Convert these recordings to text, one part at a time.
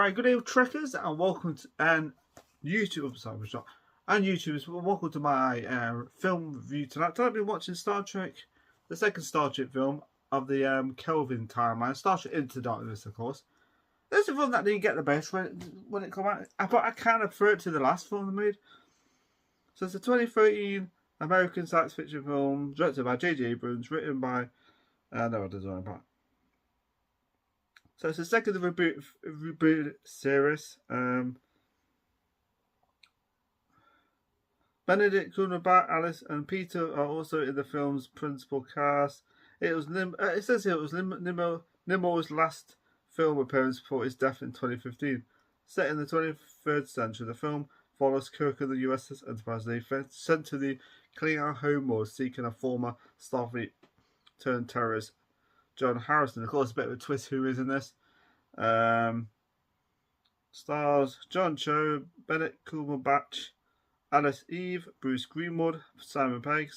Hi, good evening, trekkers, and welcome to YouTubers. Welcome to my film review tonight. Tonight, I've been watching Star Trek, the second Star Trek film of the Kelvin timeline, Star Trek Into Darkness, of course. This is a film that didn't get the best when it came out. I kind of prefer it to the last film they made. So it's a 2013 American science fiction film directed by J.J. Abrams, written by no, design by. So it's the second reboot series. Benedict Cumberbatch, Alice, and Peter are also in the film's principal cast. It says here it was Nimoy's last film appearance before his death in 2015. Set in the 23rd century, the film follows Kirk and the USS Enterprise. They sent to the Klingon homeworld seeking a former Starfleet turned terrorist, John Harrison. Of course, a bit of a twist who is in this. Stars John Cho, Benedict Cumberbatch, Alice Eve, Bruce Greenwood, Simon Pegg,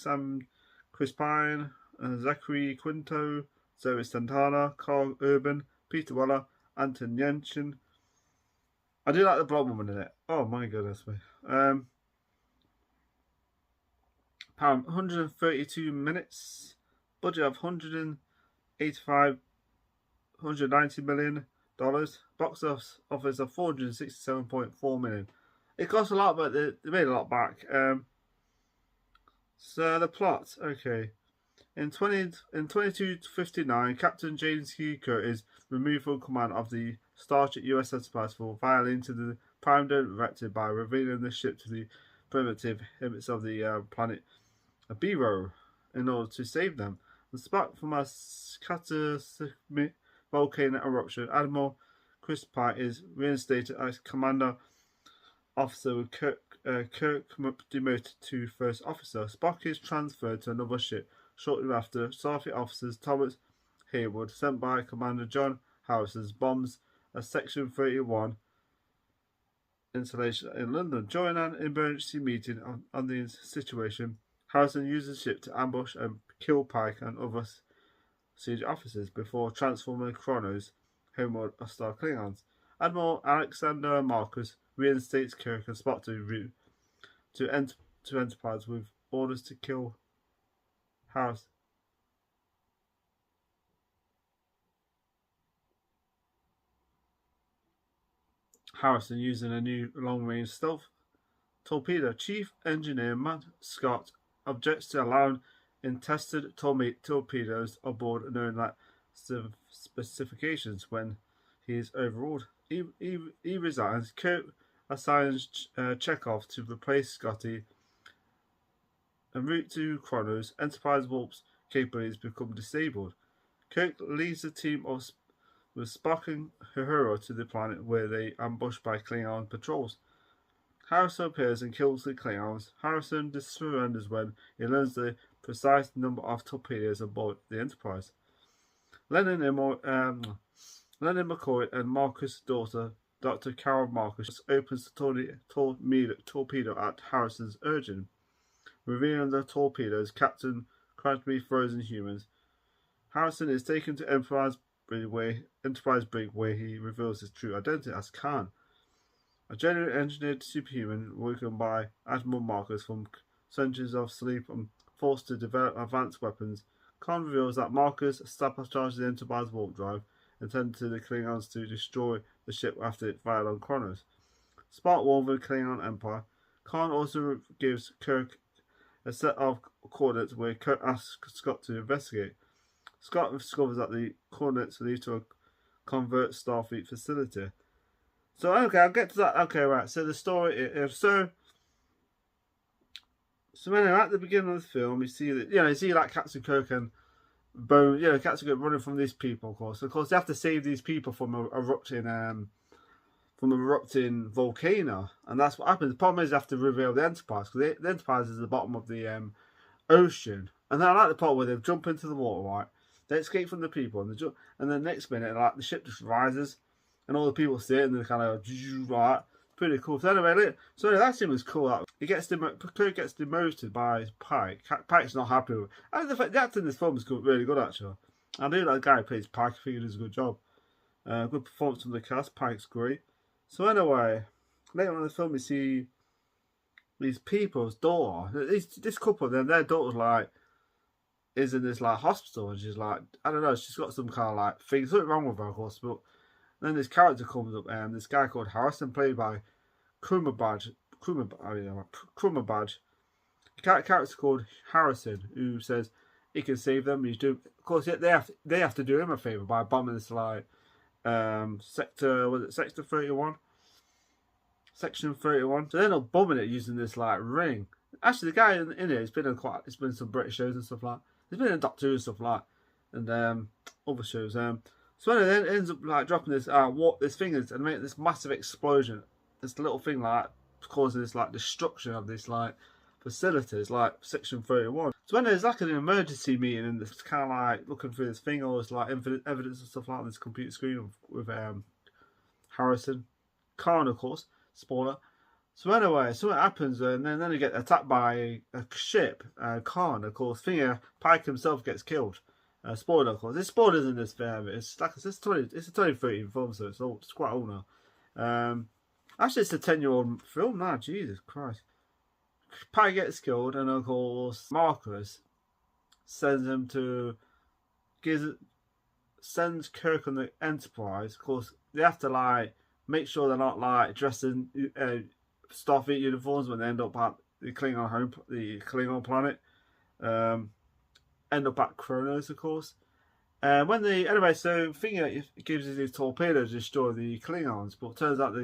Chris Pine, Zachary Quinto, Zoe Santana, Carl Urban, Peter Weller, Anton Yelchin. I do like the blonde woman in it. Oh my goodness me. 132 minutes. Budget of $190 million. Box office of $467.4 million. It cost a lot, but they made a lot back. So the plot, okay. In 2259, Captain James Hugh Kirk is removed from command of the Starship USS Enterprise for violating the Prime Directive by revealing the ship to the primitive limits of the planet Biro in order to save them. And sparked from a cataclysmic volcano eruption, Admiral Chris Pike is reinstated as Commander Officer with Kirk demoted to First Officer. Spock is transferred to another ship shortly after. Starfleet officers Thomas Haywood, sent by Commander John Harrison, bombs a Section 31 installation in London. During an emergency meeting on the situation, Harrison uses the ship to ambush and kill Pike and other siege officers before transforming Kronos homeward of Star Klingons. Admiral Alexander Marcus reinstates Kirk and Spock to Enterprise with orders to kill Harrison using a new long-range stealth torpedo. Chief Engineer Matt Scott objects to allowing untested torpedoes aboard, knowing that specifications when he is overruled. He resigns. Kirk assigns Chekhov to replace Scotty. En route to Kronos, Enterprise warp's capabilities become disabled. Kirk leads the team with Spock and Uhura to the planet, where they are ambushed by Klingon patrols. Harrison appears and kills the Klingons. Harrison surrenders when he learns the precise number of torpedoes aboard the Enterprise. Lennon McCoy and Marcus' daughter, Dr. Carol Marcus, opens the torpedo at Harrison's urging, revealing the torpedoes Captain Crosby frozen humans. Harrison is taken to Enterprise Brig, where he reveals his true identity as Khan, a genuine engineered superhuman working by Admiral Marcus from centuries of sleep and forced to develop advanced weapons. Khan reveals that Marcus sabotaged the Enterprise warp drive intended to the Klingons to destroy the ship after it fired on Kronos. Spock warned the Klingon Empire. Khan also gives Kirk a set of coordinates where Kirk asks Scott to investigate. Scott discovers that the coordinates lead to a covert Starfleet facility. So okay, I'll get to that. Okay, right. So the story is so anyway, at the beginning of the film, you see like Captain Kirk and Bone. Captain Kirk running from these people. Of course, they have to save these people from an erupting volcano, and that's what happens. The problem is they have to reveal the Enterprise, because the Enterprise is at the bottom of the ocean. And then I like the part where they jump into the water, right? They escape from the people, and the next minute, like, the ship just rises, and all the people see it, and they're kind of right. Pretty cool. So anyway, that scene was cool. Kirk gets demoted by Pike. Pike's not happy with it. And the acting in this film is really good, actually. I do like the guy who plays Pike. I think he does a good job. Good performance from the cast. Pike's great. So anyway, later on in the film, you see these people's daughter. This couple, then their daughter's like is in this like hospital, and she's like, I don't know, she's got some kind of like thing, something wrong with her, of course. But then this character comes up, and this guy called Harrison, played by Cumberbatch. Cumberbatch. Character called Harrison, who says he can save them. He's doing, of course, they have to do him a favor by bombing this like Sector 31, Section 31. So they end up bombing it using this like ring. Actually, the guy in it has been in it's been some British shows and stuff like. He's been in Doctor Who and stuff like, and other shows. So anyway, then it ends up like dropping this this thing is and making this massive explosion. This little thing like causing this like destruction of this like facilities like Section 31. So when there's like an emergency meeting and it's kind of like looking through this thing, or it's like evidence and stuff like on this computer screen with Harrison, Khan, of course, spoiler. So anyway, something happens, and then they get attacked by a ship. Khan, of course, Pike himself gets killed. Spoiler, of course. There's spoilers in this film. It's like it's a 2013 film, so it's quite old now. Actually, it's a 10-year-old film now. Jesus Christ. Pike gets killed, and of course, Marcus sends him to sends Kirk on the Enterprise. Of course, they have to like make sure they're not like dressed in Starfleet uniforms when they end up at the Klingon planet. End up at Kronos, of course. So Finger gives us these torpedoes to destroy the Klingons, but it turns out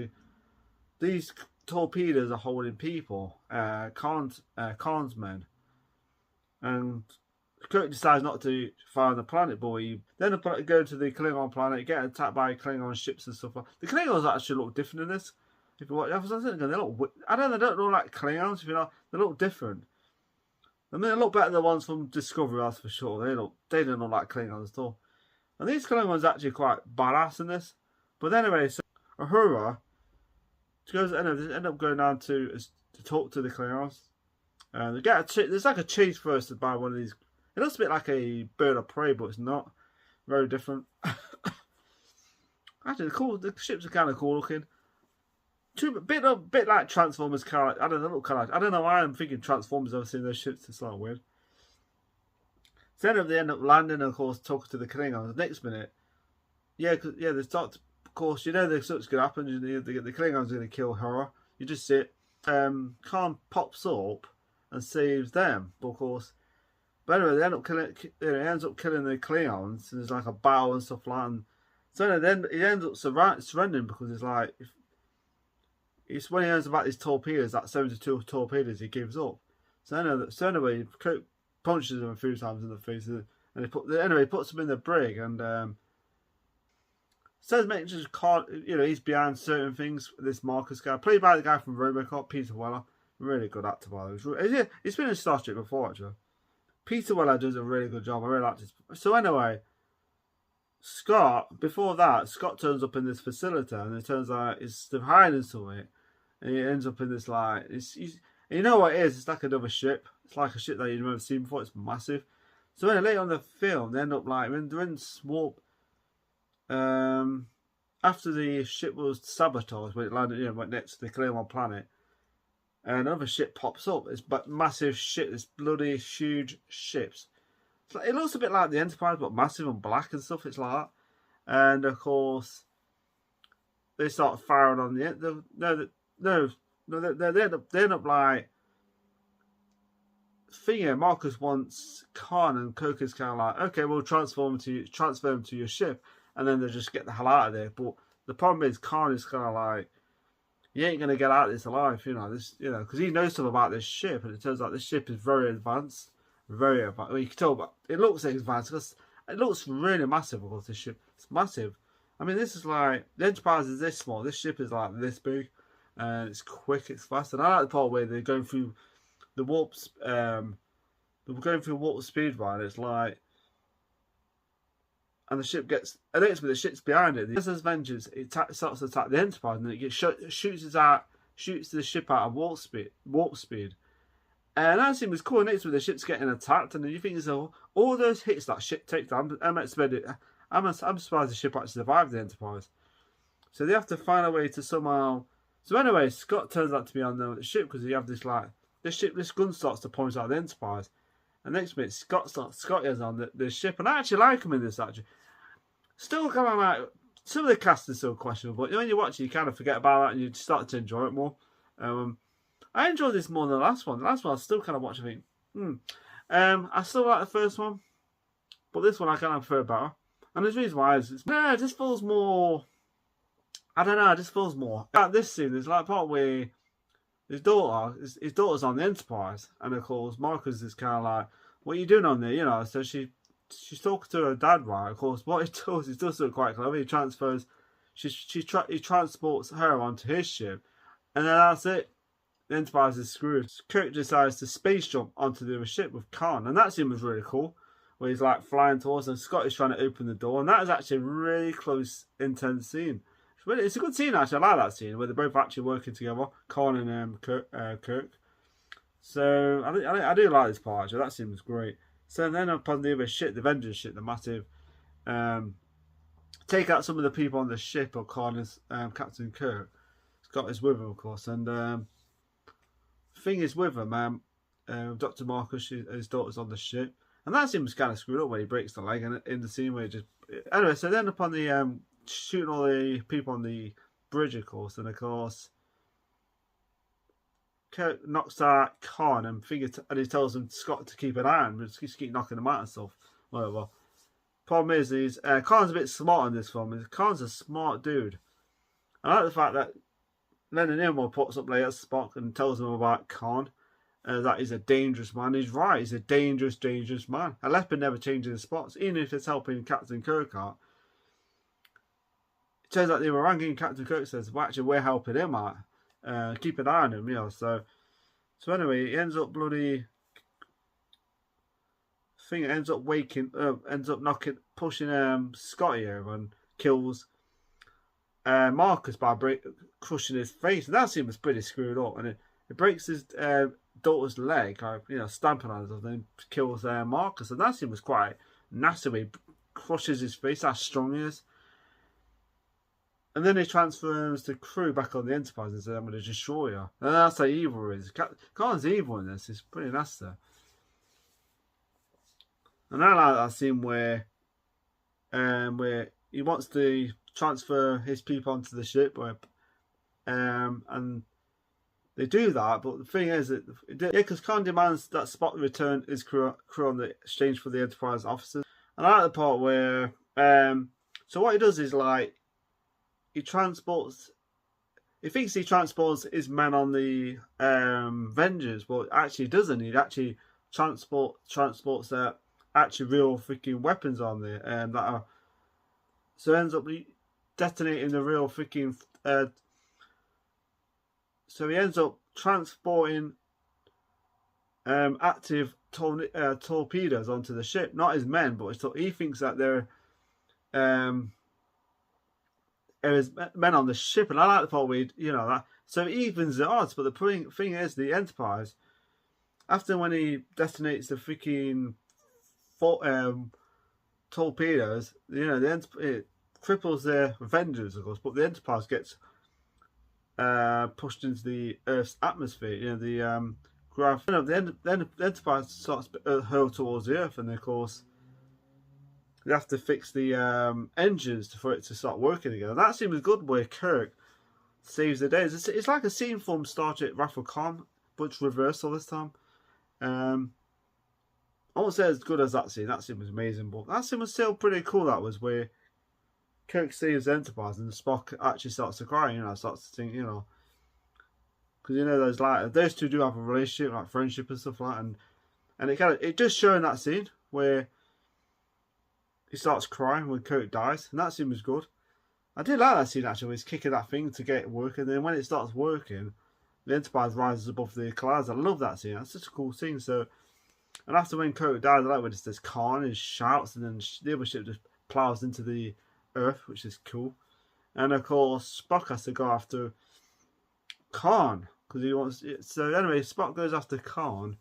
these torpedoes are holding people, Khan's men, and Kirk decides not to fire on the planet, but he then go to the Klingon planet, get attacked by Klingon ships and stuff. The Klingons actually look different in this. If you watch, I don't look like Klingons. If you know, they look different. I mean, they look better than the ones from Discovery, that's for sure. They don't look like Klingons at all. And these Klingons are actually quite badass in this. But anyway, so Uhura end up going down to talk to the Klingons. They get there's like a chase first by one of these. It looks a bit like a bird of prey, but it's not. Very different. Actually, the ships are kind of cool looking. Bit like Transformers car. I don't know why I'm thinking Transformers. I've seen those ships. It's like weird. So they end up landing, and of course, talking to the Klingons. The next minute, they start. Of course, you know something's going to happen. The Klingons are going to kill her. You just see it. Khan pops up and saves them. But of course, anyway, they end up killing. He ends up killing the Klingons. And there's like a battle and stuff like that. And so then he ends up surrendering because it's like. It's when he learns about these torpedoes, that 72 torpedoes, he gives up. So anyway, Kirk punches him a few times in the face, and he puts him in the brig, and says just can't, he's behind certain things. This Marcus guy, played by the guy from RoboCop, Peter Weller, really good actor by the way. He's been in Star Trek before actually. Peter Weller does a really good job. I really like this. So anyway. Before that, Scott turns up in this facility, and it turns out he's hiding something, and he ends up in this like you know what it is? It's like another ship. It's like a ship that you've never seen before. It's massive. So then later on in the film, they end up like they're in warp. After the ship was sabotaged when it landed, went next to the Klingon planet, and another ship pops up. It's massive ship. This bloody huge ships. It looks a bit like the Enterprise, but massive and black and stuff. It's like that. And of course, they start firing on the they end up like Marcus wants Khan, and Kirk is kind of like, okay, we'll transfer him to your ship, and then they just get the hell out of there. But the problem is Khan is kind of like, he ain't gonna get out of this alive, because he knows something about this ship, and it turns out this ship is very advanced. Very advanced. Well, you can tell, but it looks advanced because it looks really massive. Of course, this ship, it's massive. I mean, this is like the Enterprise is this small. This ship is like this big, and it's quick, it's fast. And I like the part where they're going through the warps. They're going through warp speed, right? It's like, and the ship gets. And the ship's behind it. As Avengers, it starts to attack the Enterprise, and it gets shoots the ship out of warp speed. And that seems cool. Next with the ship's getting attacked, and then you think so all those hits that ship takes. I'm surprised the ship actually survived the Enterprise. So they have to find a way to somehow. So anyway, Scott turns out to be on the ship because you have this like this gun starts to point out the Enterprise, and next minute Scott is on the ship, and I actually like him in this actually. Still kind of like some of the cast is still questionable, but when you watch it, you kind of forget about that and you start to enjoy it more. I enjoyed this more than the last one. The last one I still kind of watch. I think, I still like the first one, but this one I kind of prefer better. And there's reason why it just feels more. I don't know. It just feels more. At this scene, there's like part where his daughter's on the Enterprise, and of course Marcus is kind of like, "What are you doing on there?" You know. So she's talking to her dad, right? Of course, what he does look quite clever. He transfers, he transports her onto his ship, and then that's it. The Enterprise is screwed. Kirk decides to space jump onto the other ship with Khan, and that scene was really cool. Where he's like flying towards, and Scott is trying to open the door, and that is actually a really close, intense scene. It's a good scene actually. I like that scene where they're both actually working together, Khan and Kirk. So I do like this part actually. That scene was great. So then up on the other ship, the Avengers ship, the massive, take out some of the people on the ship of Khan and Captain Kirk. Scott is with him, of course, and thing is with him, Dr. Marcus, his daughter's on the ship. And that scene was kind of screwed up when he breaks the leg and in the scene where he just... Anyway, so then up on the... shooting all the people on the bridge, of course. And, of course, Kirk knocks out Khan and he tells him Scott to keep an eye on him. Just keep knocking him out and stuff. Whatever. Problem is Khan's a bit smart in this film. Khan's a smart dude. I like the fact that Leonard Nimoy puts up later Spock and tells him about Khan. That he's a dangerous man. He's right. He's a dangerous, dangerous man. A leopard never changes his spots, even if it's helping Captain Kirk out. It turns out the Orangian Captain Kirk says, "Well, actually, we're helping him out. Keep an eye on him, you know." So anyway, he ends up pushing Scotty over and kills Marcus by crushing his face. And that scene was pretty screwed up, and it breaks his daughter's leg, or, you know, stamping on it, and then kills Marcus. And that scene was quite nasty. He crushes his face, how strong he is. And then he transfers the crew back on the Enterprise and says, "I'm going to destroy you." And that's how evil he is. Khan's evil in this. It's pretty nasty. And I like that scene where he wants to transfer his people onto the ship, and they do that, but the thing is that because Khan demands that Spock return his crew on the exchange for the Enterprise officers. And I like the part where so what he does is like he thinks he transports his men on the Avengers, but actually he doesn't. He actually transports their actually real freaking weapons on there, that are so ends up detonating the real freaking. So he ends up transporting active torpedoes onto the ship, not his men, but he thinks that they're his men on the ship. And I like the part where that. So it evens the odds. But the thing is, the Enterprise, after when he detonates the freaking torpedoes, it cripples the Avengers, of course, but the Enterprise gets pushed into the Earth's atmosphere. The Enterprise starts hurled towards the Earth, and of course they have to fix the engines for it to start working again. And that scene was good, where Kirk saves the day. It's like a scene from Star Trek Wrath of Khan, but it's reversal this time. I won't say as good as that scene. That scene was amazing, but that scene was still pretty cool. That was where Kirk saves the Enterprise and Spock actually starts to cry, starts to think, because there's like those two do have a relationship, like friendship and stuff like that, and it just showing that scene where he starts crying when Kirk dies, and that scene was good. I did like that scene actually, where he's kicking that thing to get it working, and then when it starts working, the Enterprise rises above the clouds. I love that scene. That's such a cool scene. So, and after when Kirk dies, I like when there's carnage, shouts, and then the other ship just plows into the Earth, which is cool. And of course Spock has to go after Khan because he wants it. So anyway, Spock goes after Khan,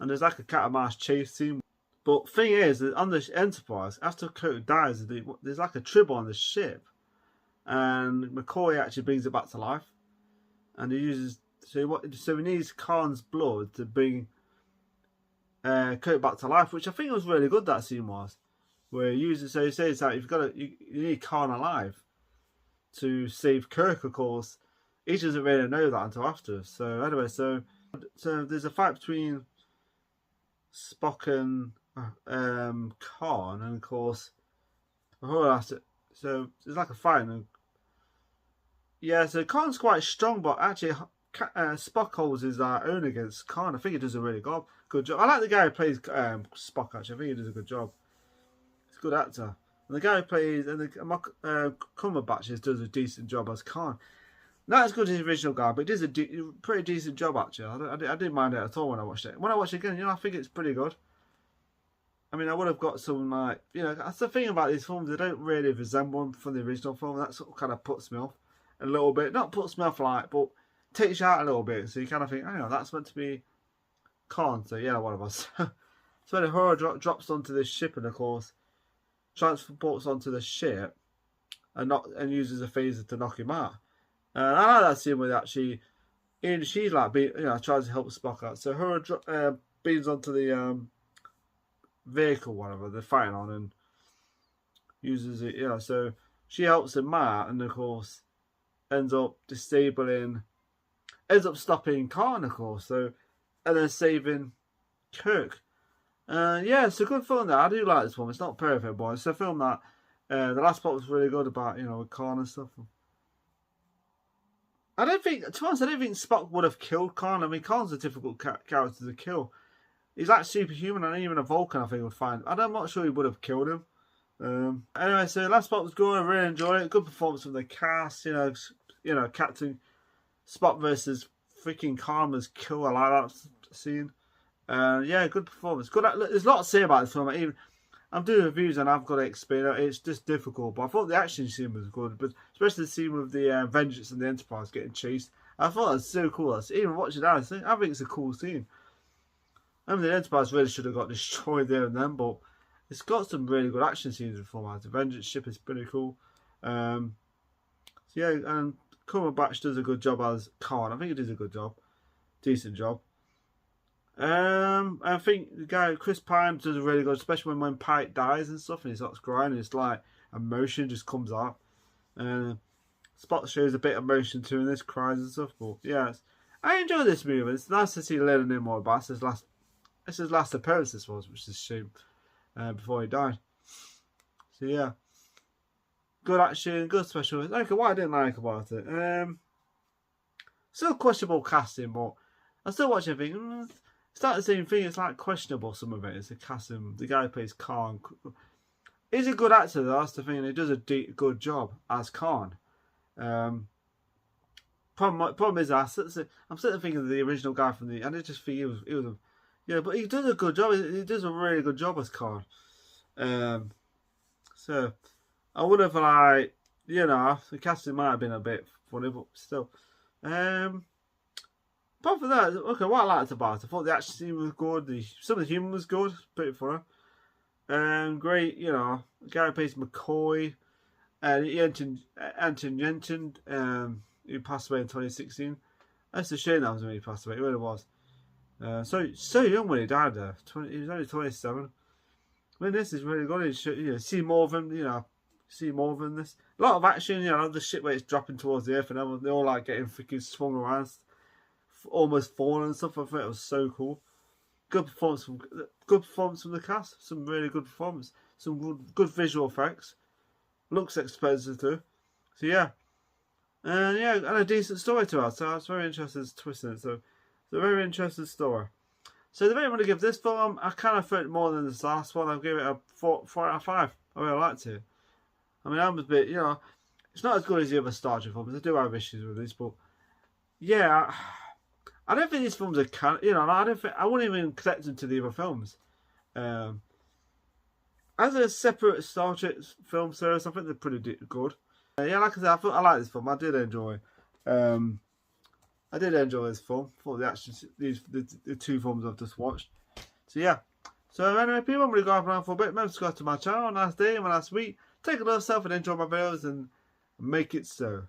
and there's like a cat and mouse chase scene. But thing is, on the Enterprise, after Kirk dies, there's like a tribble on the ship, and McCoy actually brings it back to life, and he uses so he needs Khan's blood to bring Kurt back to life, which I think was really good. That scene was where he uses he says that you need Khan alive to save Kirk, of course. He doesn't really know that until after. So anyway, so there's a fight between Spock and Khan, and of course, so it's like a fight. And yeah, so Khan's quite strong, but actually Spock holds his own against Khan. I think he does a really good job. I like the guy who plays Spock. Actually, I think he does a good job. He's a good actor. And the guy who plays Cumberbatch does a decent job as Khan. Not as good as the original guy, but it is a pretty decent job actually. I didn't mind it at all when I watched it. When I watch it again, I think it's pretty good. I mean, I would have got some that's the thing about these films. They don't really resemble them from the original film. That sort of kind of puts me off a little bit. Not puts me off but takes you out a little bit. So you kind of think, that's meant to be Khan. So yeah, whatever. So the horror drops onto this ship, and of course transports onto the ship, and uses a phaser to knock him out. And I like that scene where actually, she's like, tries to help Spock out. So her beams onto the vehicle, whatever they're fighting on, and uses it. So she helps him out, and of course ends up stopping Khan, of course. So and then saving Kirk. It's a good film. That I do like this film. It's not perfect, but it's a film that the last part was really good about with Khan and stuff. I don't think Spock would have killed Khan. I mean, Khan's a difficult character to kill. He's like superhuman, and even a Vulcan I think would find. I'm not sure he would have killed him. Anyway, so last part was good. I really enjoyed it. Good performance from the cast. Captain Spock versus freaking Khan was cool. I like that scene. Good performance. Good. There's a lot to say about this film. I'm doing reviews and I've got to explain it. It's just difficult, but I thought the action scene was good, but especially the scene with the Vengeance and the Enterprise getting chased. I thought that was so cool. Even watching that, I think it's a cool scene. I mean, the Enterprise really should have got destroyed there and then, but it's got some really good action scenes in film. The Vengeance ship is pretty cool. And Cumberbatch does a good job as Khan. I think he does a good job, decent job. I think the guy Chris Pine does a really good, especially when Pike dies and stuff, and he starts crying. It's like emotion just comes out. Spock shows a bit of emotion too in this, cries and stuff. But yeah, I enjoy this movie. It's nice to see Leonard Nimoy back. It's his last appearance. This was, which is a shame, before he died. So yeah, good action, good special. Okay, what I didn't like about it, still questionable casting, but I still watch it and think. It's not the same thing. It's like questionable. Some of it. It's a casting. The guy who plays Khan. He's a good actor, though. That's the thing. He does a good job as Khan. Problem is, I'm sitting thinking of the original guy from and I just think he was but he does a good job. He does a really good job as Khan. So I would have the casting might have been a bit funny, but still. Apart from that, okay, what I liked about it, I thought the action scene was good. Some of the humour was good, pretty funny. Great, the guy who plays McCoy, Anton Yelchin, who passed away in 2016. That's a shame that was when he passed away. It really was. So young when he died there. He was only 27. I mean, this is really good. You see more of him. See more than this. A lot of action. The shit where it's dropping towards the earth, and they're all like getting freaking swung around, almost falling and stuff. I thought it was so cool. Good performance from the cast. Some really good performance. Some good visual effects. Looks expensive too. So yeah. And a decent story to it. So I was very interested in twisting it. So it's a very interesting story. So the way I'm going to give this film, I kind of felt more than this last one. I'll give it a 4 out of 5. I really liked it. I mean, I'm a bit, it's not as good as the other Star Trek films. I do have issues with this, but yeah, I don't think these films are I wouldn't even connect them to the other films. As a separate Star Trek film series, I think they're pretty good. Like I said, I like this film. I did enjoy. I did enjoy this film for the two films I've just watched. So yeah. So anyway, people, I'm going to go off now for a bit. Remember to subscribe to my channel. Nice day, have a nice week. Take a look yourself and enjoy my videos, and Make it so.